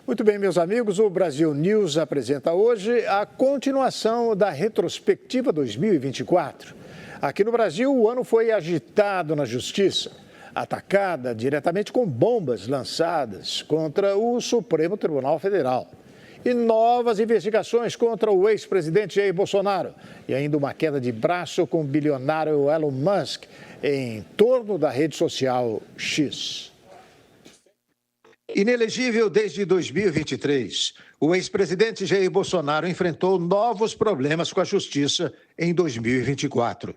Muito bem, meus amigos, o Brasil News apresenta hoje a continuação da retrospectiva 2024. Aqui no Brasil, o ano foi agitado na justiça, atacada diretamente com bombas lançadas contra o Supremo Tribunal Federal. E novas investigações contra o ex-presidente Jair Bolsonaro. E ainda uma queda de braço com o bilionário Elon Musk em torno da rede social X. Inelegível desde 2023, o ex-presidente Jair Bolsonaro enfrentou novos problemas com a justiça em 2024.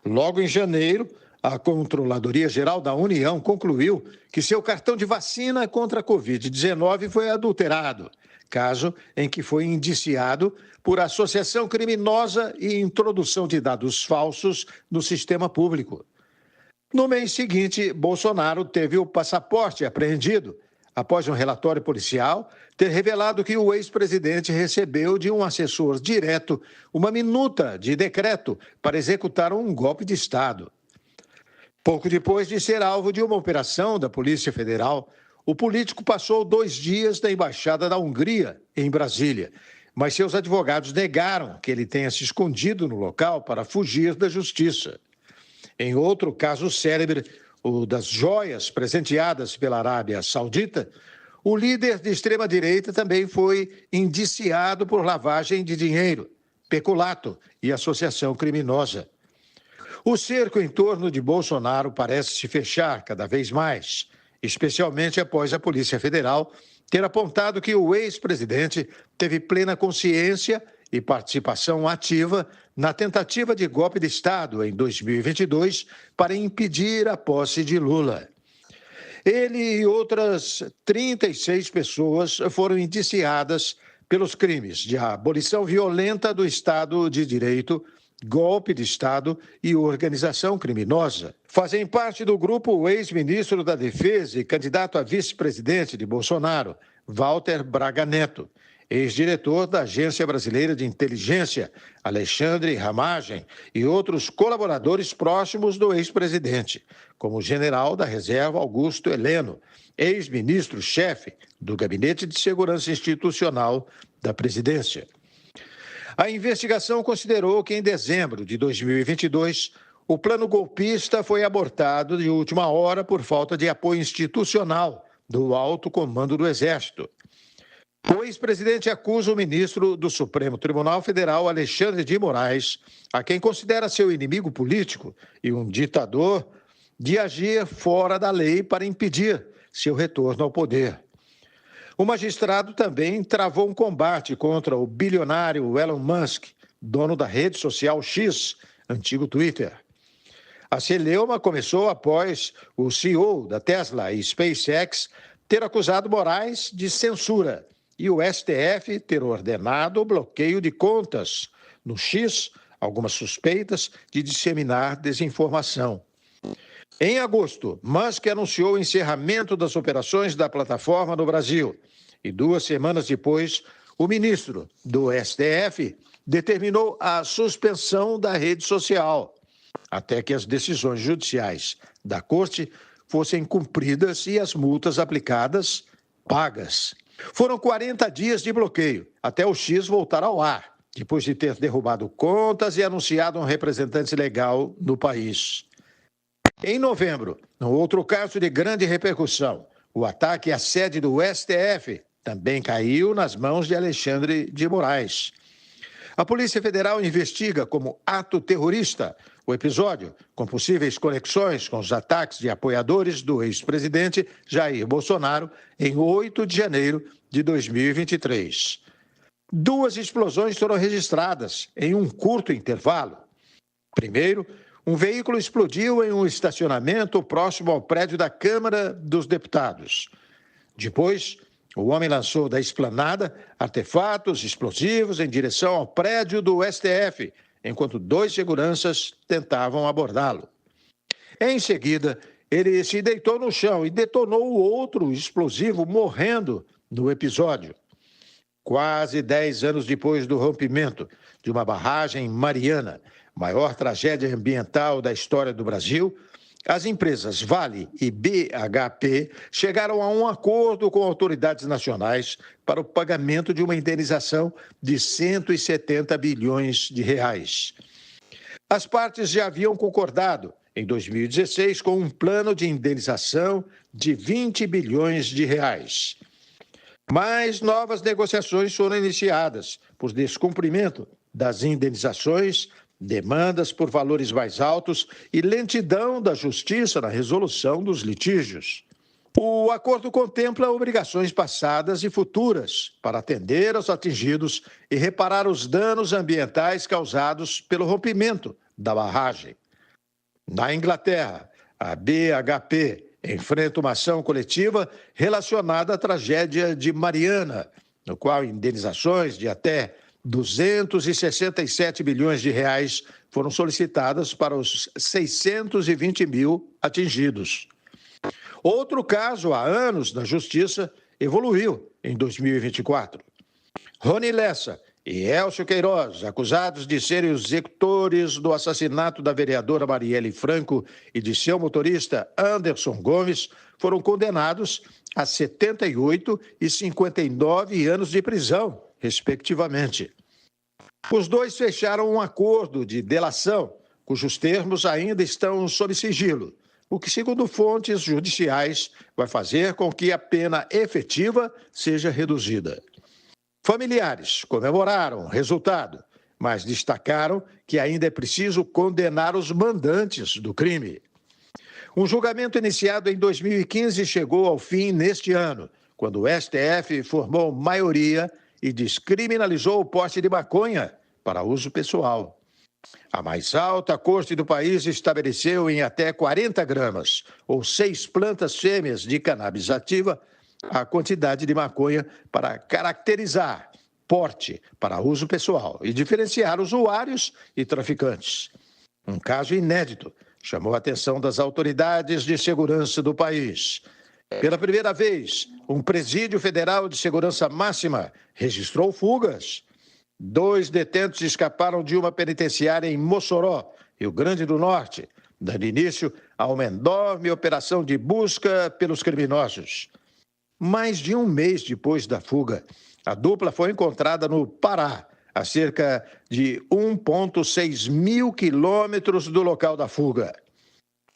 Logo em janeiro, a Controladoria Geral da União concluiu que seu cartão de vacina contra a Covid-19 foi adulterado, caso em que foi indiciado por associação criminosa e introdução de dados falsos no sistema público. No mês seguinte, Bolsonaro teve o passaporte apreendido, após um relatório policial ter revelado que o ex-presidente recebeu de um assessor direto uma minuta de decreto para executar um golpe de Estado. Pouco depois de ser alvo de uma operação da Polícia Federal, o político passou 2 dias na Embaixada da Hungria, em Brasília, mas seus advogados negaram que ele tenha se escondido no local para fugir da justiça. Em outro caso célebre, o das joias presenteadas pela Arábia Saudita, o líder de extrema-direita também foi indiciado por lavagem de dinheiro, peculato e associação criminosa. O cerco em torno de Bolsonaro parece se fechar cada vez mais, especialmente após a Polícia Federal ter apontado que o ex-presidente teve plena consciência e participação ativa na tentativa de golpe de Estado em 2022 para impedir a posse de Lula. Ele e outras 36 pessoas foram indiciadas pelos crimes de abolição violenta do Estado de Direito, golpe de Estado e organização criminosa. Fazem parte do grupo o ex-ministro da Defesa e candidato a vice-presidente de Bolsonaro, Walter Braga Neto, ex-diretor da Agência Brasileira de Inteligência, Alexandre Ramagem, e outros colaboradores próximos do ex-presidente, como o general da Reserva Augusto Heleno, ex-ministro-chefe do Gabinete de Segurança Institucional da Presidência. A investigação considerou que, em dezembro de 2022, o plano golpista foi abortado de última hora por falta de apoio institucional do alto comando do Exército. O ex-presidente acusa o ministro do Supremo Tribunal Federal, Alexandre de Moraes, a quem considera seu inimigo político e um ditador, de agir fora da lei para impedir seu retorno ao poder. O magistrado também travou um combate contra o bilionário Elon Musk, dono da rede social X, antigo Twitter. A celeuma começou após o CEO da Tesla e SpaceX ter acusado Moraes de censura e o STF ter ordenado o bloqueio de contas no X, algumas suspeitas de disseminar desinformação. Em agosto, Musk anunciou o encerramento das operações da plataforma no Brasil e 2 semanas depois, o ministro do STF determinou a suspensão da rede social, até que as decisões judiciais da Corte fossem cumpridas e as multas aplicadas pagas. Foram 40 dias de bloqueio, até o X voltar ao ar, depois de ter derrubado contas e anunciado um representante legal no país. Em novembro, num outro caso de grande repercussão, o ataque à sede do STF também caiu nas mãos de Alexandre de Moraes. A Polícia Federal investiga como ato terrorista o episódio, com possíveis conexões com os ataques de apoiadores do ex-presidente Jair Bolsonaro em 8 de janeiro de 2023. 2 explosões foram registradas em um curto intervalo. Primeiro, um veículo explodiu em um estacionamento próximo ao prédio da Câmara dos Deputados. Depois, o homem lançou da esplanada artefatos explosivos em direção ao prédio do STF, enquanto 2 seguranças tentavam abordá-lo. Em seguida, ele se deitou no chão e detonou o outro explosivo, morrendo no episódio. Quase 10 anos depois do rompimento de uma barragem em Mariana, maior tragédia ambiental da história do Brasil, As empresas Vale e BHP chegaram a um acordo com autoridades nacionais para o pagamento de uma indenização de 170 bilhões de reais. As partes já haviam concordado, em 2016, com um plano de indenização de 20 bilhões de reais. Mas novas negociações foram iniciadas por descumprimento das indenizações, demandas por valores mais altos e lentidão da justiça na resolução dos litígios. O acordo contempla obrigações passadas e futuras para atender aos atingidos e reparar os danos ambientais causados pelo rompimento da barragem. Na Inglaterra, a BHP enfrenta uma ação coletiva relacionada à tragédia de Mariana, no qual indenizações de até 267 bilhões de reais foram solicitadas para os 620 mil atingidos. Outro caso há anos na Justiça evoluiu em 2024. Rony Lessa e Elcio Queiroz, acusados de serem os executores do assassinato da vereadora Marielle Franco e de seu motorista Anderson Gomes, foram condenados a 78 e 59 anos de prisão, respectivamente. Os dois fecharam um acordo de delação, cujos termos ainda estão sob sigilo, o que, segundo fontes judiciais, vai fazer com que a pena efetiva seja reduzida. Familiares comemoraram o resultado, mas destacaram que ainda é preciso condenar os mandantes do crime. Um julgamento iniciado em 2015 chegou ao fim neste ano, quando o STF formou maioria e descriminalizou o porte de maconha para uso pessoal. A mais alta corte do país estabeleceu em até 40 gramas, ou 6 plantas fêmeas de cannabis ativa, a quantidade de maconha para caracterizar porte para uso pessoal e diferenciar usuários e traficantes. Um caso inédito chamou a atenção das autoridades de segurança do país. Pela primeira vez, um presídio federal de segurança máxima registrou fugas. 2 detentos escaparam de uma penitenciária em Mossoró, Rio Grande do Norte, dando início a uma enorme operação de busca pelos criminosos. Mais de um mês depois da fuga, a dupla foi encontrada no Pará, a cerca de 1,6 mil quilômetros do local da fuga.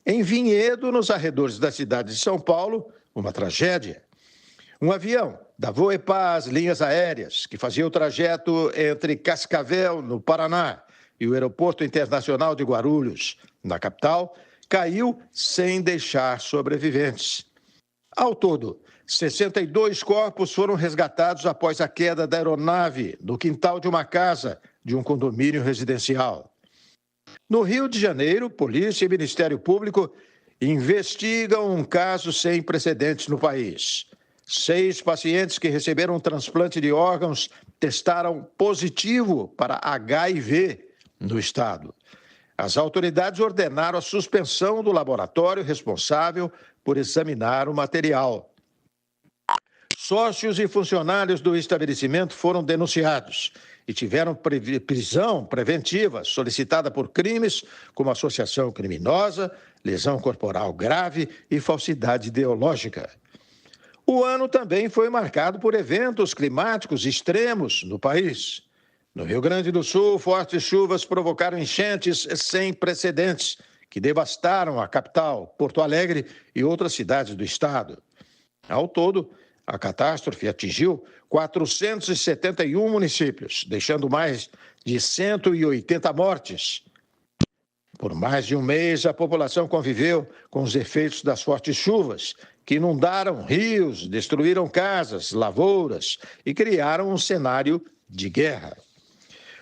Em Vinhedo, nos arredores da cidade de São Paulo, uma tragédia. Um avião da Voepaz Linhas Aéreas, que fazia o trajeto entre Cascavel, no Paraná, e o Aeroporto Internacional de Guarulhos, na capital, caiu sem deixar sobreviventes. Ao todo, 62 corpos foram resgatados após a queda da aeronave no quintal de uma casa de um condomínio residencial. No Rio de Janeiro, polícia e Ministério Público investigam um caso sem precedentes no país. 6 pacientes que receberam um transplante de órgãos testaram positivo para HIV no estado. As autoridades ordenaram a suspensão do laboratório responsável por examinar o material. Sócios e funcionários do estabelecimento foram denunciados e tiveram prisão preventiva solicitada por crimes como associação criminosa, lesão corporal grave e falsidade ideológica. O ano também foi marcado por eventos climáticos extremos no país. No Rio Grande do Sul, fortes chuvas provocaram enchentes sem precedentes, que devastaram a capital, Porto Alegre, e outras cidades do estado. Ao todo, a catástrofe atingiu 471 municípios, deixando mais de 180 mortes. Por mais de um mês, a população conviveu com os efeitos das fortes chuvas, que inundaram rios, destruíram casas, lavouras e criaram um cenário de guerra.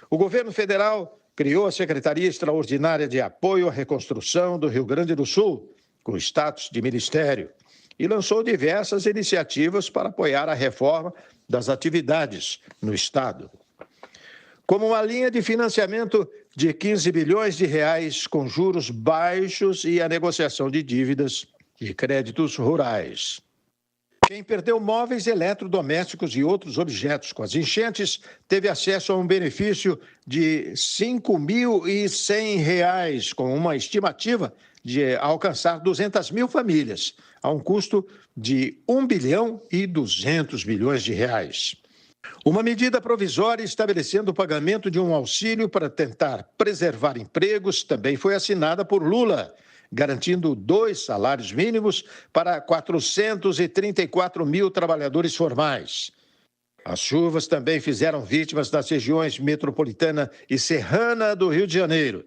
O governo federal criou a Secretaria Extraordinária de Apoio à Reconstrução do Rio Grande do Sul, com status de ministério, e lançou diversas iniciativas para apoiar a reforma das atividades no estado. Como uma linha de financiamento de 15 bilhões de reais com juros baixos e a negociação de dívidas e créditos rurais. Quem perdeu móveis, eletrodomésticos e outros objetos com as enchentes teve acesso a um benefício de R$ 5.100, com uma estimativa de alcançar 200 mil famílias, a um custo de 1 bilhão e 200 bilhões de reais. Uma medida provisória estabelecendo o pagamento de um auxílio para tentar preservar empregos também foi assinada por Lula, garantindo 2 salários mínimos para 434 mil trabalhadores formais. As chuvas também fizeram vítimas nas regiões metropolitana e serrana do Rio de Janeiro.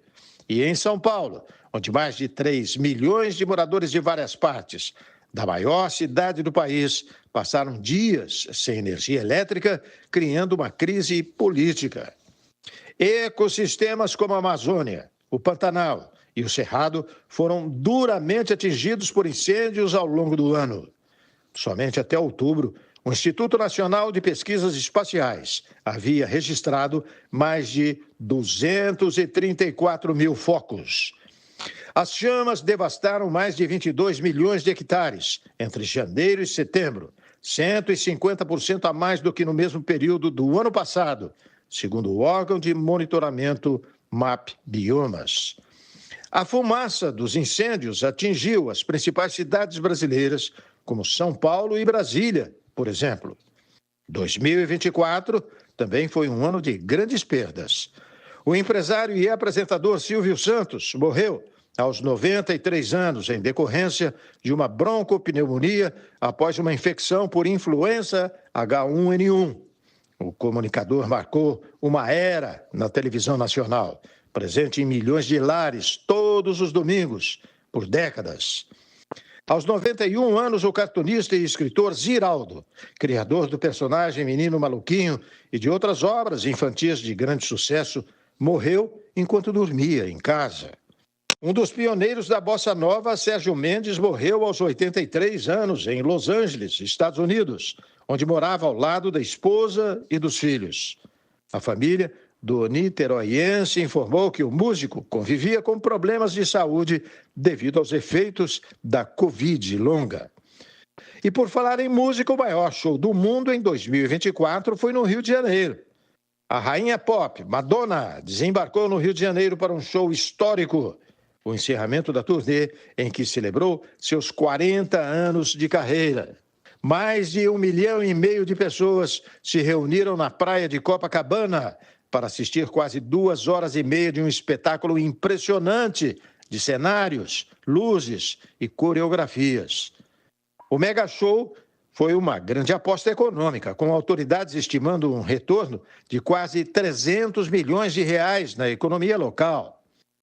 E em São Paulo, onde mais de 3 milhões de moradores de várias partes da maior cidade do país passaram dias sem energia elétrica, criando uma crise política. Ecossistemas como a Amazônia, o Pantanal e o Cerrado foram duramente atingidos por incêndios ao longo do ano. Somente até outubro, o Instituto Nacional de Pesquisas Espaciais havia registrado mais de 234 mil focos. As chamas devastaram mais de 22 milhões de hectares entre janeiro e setembro, 150% a mais do que no mesmo período do ano passado, segundo o órgão de monitoramento MAP Biomas. A fumaça dos incêndios atingiu as principais cidades brasileiras, como São Paulo e Brasília, por exemplo. 2024 também foi um ano de grandes perdas. O empresário e apresentador Silvio Santos morreu aos 93 anos em decorrência de uma broncopneumonia após uma infecção por influenza H1N1. O comunicador marcou uma era na televisão nacional, presente em milhões de lares todos os domingos, por décadas. Aos 91 anos, o cartunista e escritor Ziraldo, criador do personagem Menino Maluquinho e de outras obras infantis de grande sucesso, morreu enquanto dormia em casa. Um dos pioneiros da bossa nova, Sérgio Mendes, morreu aos 83 anos em Los Angeles, Estados Unidos, onde morava ao lado da esposa e dos filhos. A família do niteroiense informou que o músico convivia com problemas de saúde devido aos efeitos da Covid longa. E por falar em música, o maior show do mundo em 2024 foi no Rio de Janeiro. A rainha pop, Madonna, desembarcou no Rio de Janeiro para um show histórico, o encerramento da turnê em que celebrou seus 40 anos de carreira. Mais de 1,5 milhão de pessoas se reuniram na praia de Copacabana para assistir quase 2 horas e meia de um espetáculo impressionante de cenários, luzes e coreografias. O mega show foi uma grande aposta econômica, com autoridades estimando um retorno de quase 300 milhões de reais na economia local.